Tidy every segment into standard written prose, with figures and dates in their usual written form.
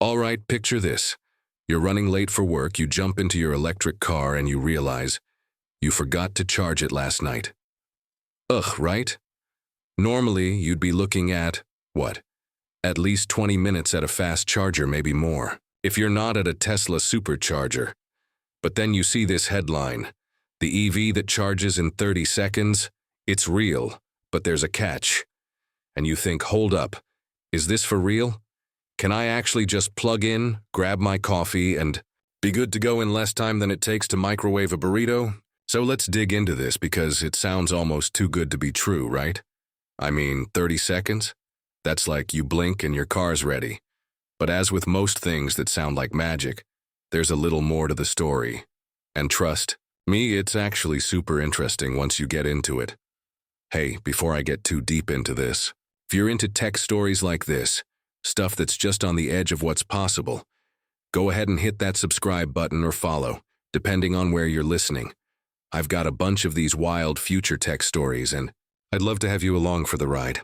All right, picture this. You're running late for work, you jump into your electric car and you realize you forgot to charge it last night. Ugh, right? Normally, you'd be looking at, what? At least 20 minutes at a fast charger, maybe more, if you're not at a Tesla Supercharger. But then you see this headline, the EV that charges in 30 seconds, it's real, but there's a catch. And you think, hold up, is this for real? Can I actually just plug in, grab my coffee, and be good to go in less time than it takes to microwave a burrito? So let's dig into this because it sounds almost too good to be true, right? I mean, 30 seconds? That's like you blink and your car's ready. But as with most things that sound like magic, there's a little more to the story. And trust me, it's actually super interesting once you get into it. Hey, before I get too deep into this, if you're into tech stories like this, stuff that's just on the edge of what's possible, go ahead and hit that subscribe button or follow, depending on where you're listening. I've got a bunch of these wild future tech stories, and I'd love to have you along for the ride.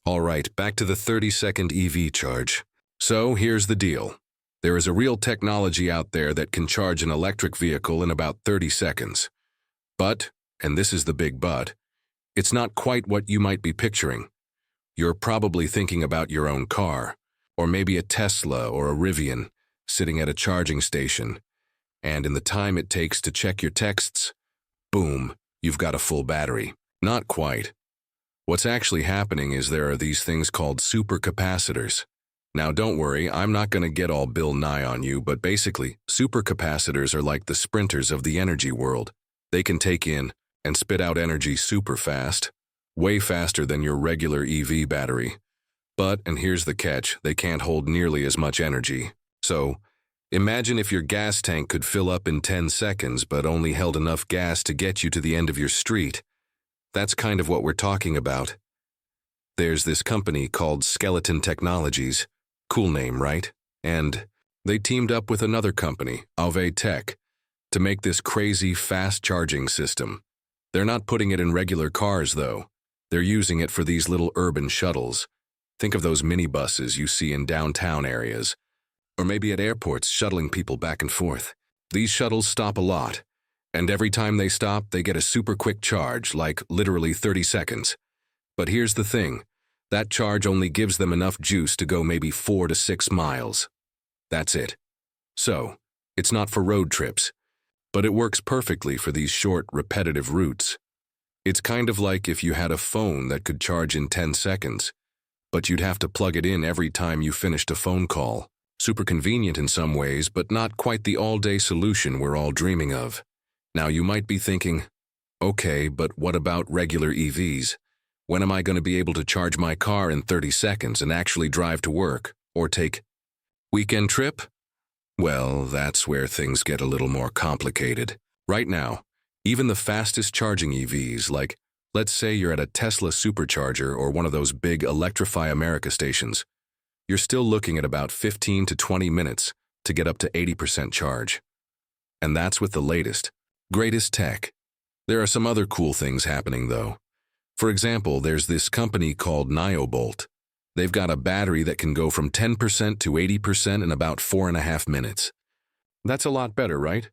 All right, back to the 30-second EV charge. So here's the deal. There is a real technology out there that can charge an electric vehicle in about 30 seconds. But, and this is the big but, it's not quite what you might be picturing. You're probably thinking about your own car, or maybe a Tesla or a Rivian, sitting at a charging station, and in the time it takes to check your texts, boom, you've got a full battery. Not quite. What's actually happening is there are these things called supercapacitors. Now don't worry, I'm not going to get all Bill Nye on you, but basically, supercapacitors are like the sprinters of the energy world. They can take in and spit out energy super fast, way faster than your regular EV battery. But, and here's the catch, they can't hold nearly as much energy. So, imagine if your gas tank could fill up in 10 seconds but only held enough gas to get you to the end of your street. That's kind of what we're talking about. There's this company called Skeleton Technologies. Cool name, right? And they teamed up with another company, Auve Tech, to make this crazy fast charging system. They're not putting it in regular cars, though. They're using it for these little urban shuttles. Think of those minibuses you see in downtown areas, or maybe at airports shuttling people back and forth. These shuttles stop a lot, and every time they stop, they get a super quick charge, like literally 30 seconds. But here's the thing, that charge only gives them enough juice to go maybe 4 to 6 miles. That's it. So, it's not for road trips, but it works perfectly for these short, repetitive routes. It's kind of like if you had a phone that could charge in 10 seconds, but you'd have to plug it in every time you finished a phone call. Super convenient in some ways, but not quite the all-day solution we're all dreaming of. Now you might be thinking, okay, but what about regular EVs? When am I going to be able to charge my car in 30 seconds and actually drive to work, or take weekend trip? Well, that's where things get a little more complicated. Right now, even the fastest charging EVs, like, let's say you're at a Tesla Supercharger or one of those big Electrify America stations, you're still looking at about 15 to 20 minutes to get up to 80% charge. And that's with the latest, greatest tech. There are some other cool things happening, though. For example, there's this company called Nyobolt. They've got a battery that can go from 10% to 80% in about 4.5 minutes. That's a lot better, right?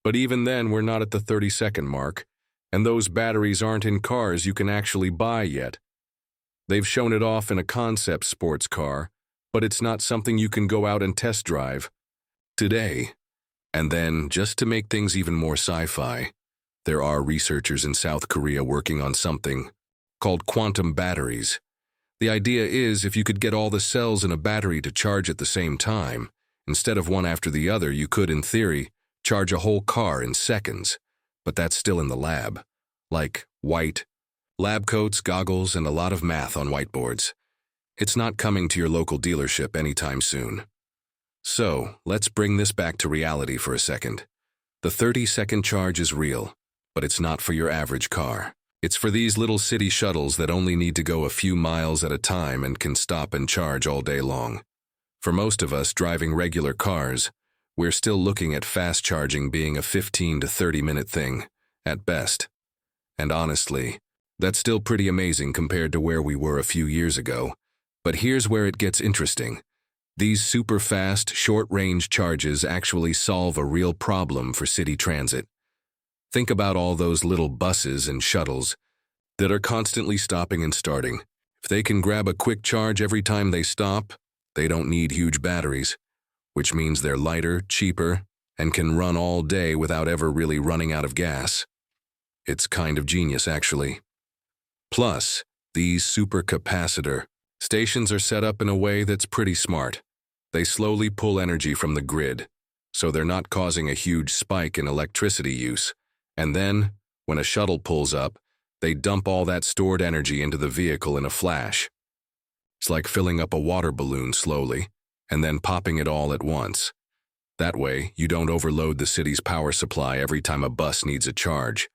But even then, we're not at the 30-second mark, and those batteries aren't in cars you can actually buy yet. They've shown it off in a concept sports car, but it's not something you can go out and test drive today. And then, just to make things even more sci-fi, there are researchers in South Korea working on something called quantum batteries. The idea is if you could get all the cells in a battery to charge at the same time, instead of one after the other, you could, in theory, charge a whole car in seconds. But that's still in the lab. Like white, lab coats, goggles, and a lot of math on whiteboards. It's not coming to your local dealership anytime soon. So, let's bring this back to reality for a second. The 30-second charge is real, but it's not for your average car. It's for these little city shuttles that only need to go a few miles at a time and can stop and charge all day long. For most of us driving regular cars, we're still looking at fast charging being a 15 to 30-minute thing, at best. And honestly, that's still pretty amazing compared to where we were a few years ago. But here's where it gets interesting. These super-fast, short-range charges actually solve a real problem for city transit. Think about all those little buses and shuttles that are constantly stopping and starting. If they can grab a quick charge every time they stop, they don't need huge batteries, which means they're lighter, cheaper, and can run all day without ever really running out of gas. It's kind of genius, actually. Plus, these supercapacitor stations are set up in a way that's pretty smart. They slowly pull energy from the grid, so they're not causing a huge spike in electricity use. And then, when a shuttle pulls up, they dump all that stored energy into the vehicle in a flash. It's like filling up a water balloon slowly, and then popping it all at once. That way, you don't overload the city's power supply every time a bus needs a charge.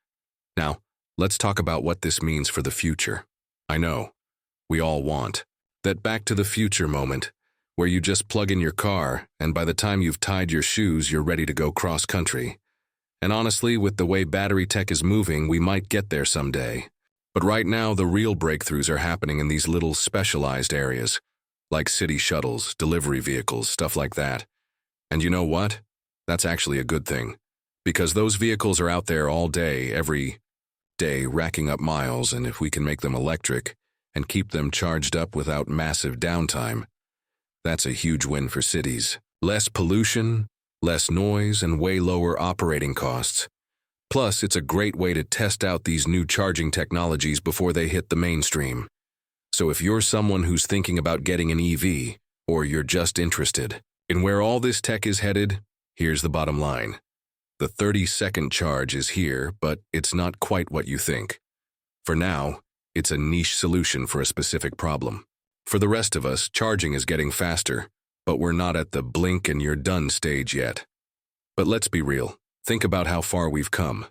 Now, let's talk about what this means for the future. I know, we all want that back to the future moment, where you just plug in your car, and by the time you've tied your shoes, you're ready to go cross-country. And honestly, with the way battery tech is moving, we might get there someday. But right now, the real breakthroughs are happening in these little specialized areas, like city shuttles, delivery vehicles, stuff like that. And you know what? That's actually a good thing, because those vehicles are out there all day, every day, racking up miles, and if we can make them electric and keep them charged up without massive downtime, that's a huge win for cities. Less pollution, less noise, and way lower operating costs. Plus, it's a great way to test out these new charging technologies before they hit the mainstream. So if you're someone who's thinking about getting an EV, or you're just interested in where all this tech is headed, here's the bottom line. The 30-second charge is here, but it's not quite what you think. For now, it's a niche solution for a specific problem. For the rest of us, charging is getting faster, but we're not at the blink and you're done stage yet. But let's be real. Think about how far we've come.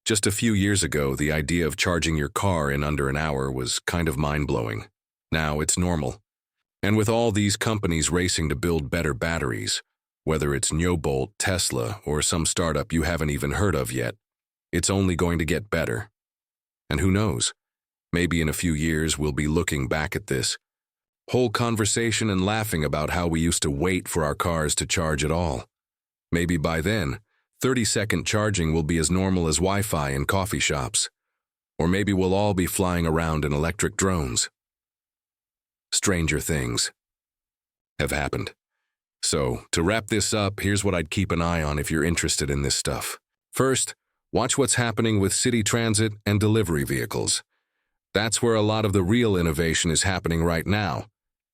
Just a few years ago, the idea of charging your car in under an hour was kind of mind-blowing. Now it's normal. And with all these companies racing to build better batteries, whether it's Nyobolt, Tesla, or some startup you haven't even heard of yet, it's only going to get better. And who knows? Maybe in a few years we'll be looking back at this whole conversation and laughing about how we used to wait for our cars to charge at all. Maybe by then, 30-second charging will be as normal as Wi-Fi in coffee shops. Or maybe we'll all be flying around in electric drones. Stranger things have happened. So, to wrap this up, here's what I'd keep an eye on if you're interested in this stuff. First, watch what's happening with city transit and delivery vehicles. That's where a lot of the real innovation is happening right now.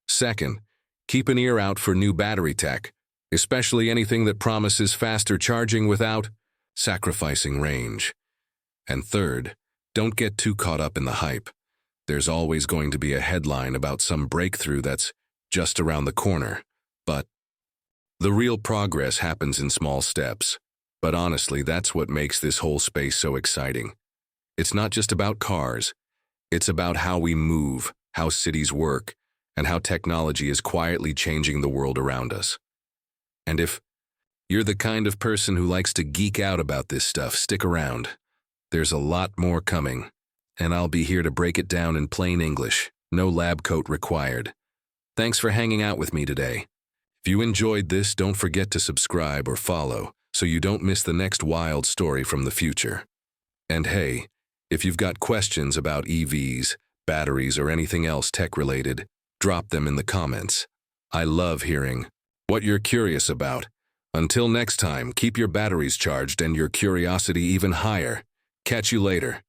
Second, keep an ear out for new battery tech, especially anything that promises faster charging without sacrificing range. And third, don't get too caught up in the hype. There's always going to be a headline about some breakthrough that's just around the corner. But the real progress happens in small steps. But honestly, that's what makes this whole space so exciting. It's not just about cars. It's about how we move, how cities work, and how technology is quietly changing the world around us. And if you're the kind of person who likes to geek out about this stuff, stick around. There's a lot more coming, and I'll be here to break it down in plain English, no lab coat required. Thanks for hanging out with me today. If you enjoyed this, don't forget to subscribe or follow so you don't miss the next wild story from the future. And hey, if you've got questions about EVs, batteries, or anything else tech-related, drop them in the comments. I love hearing what you're curious about. Until next time, keep your batteries charged and your curiosity even higher. Catch you later.